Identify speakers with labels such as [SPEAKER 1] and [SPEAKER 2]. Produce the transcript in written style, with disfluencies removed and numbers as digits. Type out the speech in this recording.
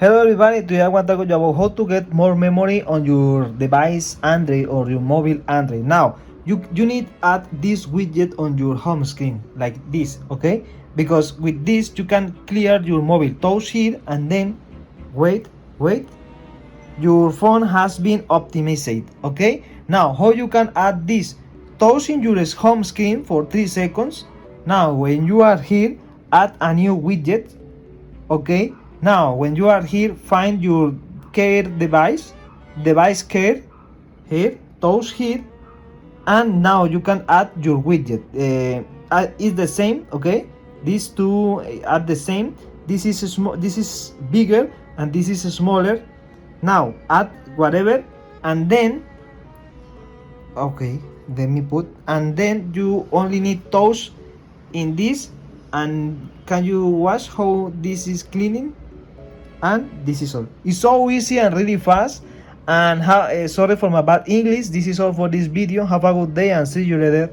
[SPEAKER 1] Hello everybody, today I want to talk to you about how to get more memory on your device Android or your mobile Android. Now, you need add this widget on your home screen like this, okay? Because with this you can clear your mobile touch here and then wait, your phone has been optimized, okay? Now, how you can add this? Touching your home screen for 3 seconds. Now, when you are here, add a new widget, okay? Now when you are here, find your care device care here, touch here, and now you can add your widget. It's the same, okay? These two are the same. This is small, this is bigger, and this is smaller. Now add whatever, and then okay, let me put, and then you only need touch in this. And can you watch how this is cleaning? And this is all. It's so easy and really fast. And sorry for my bad English. This is all for this video. Have a good day and see you later.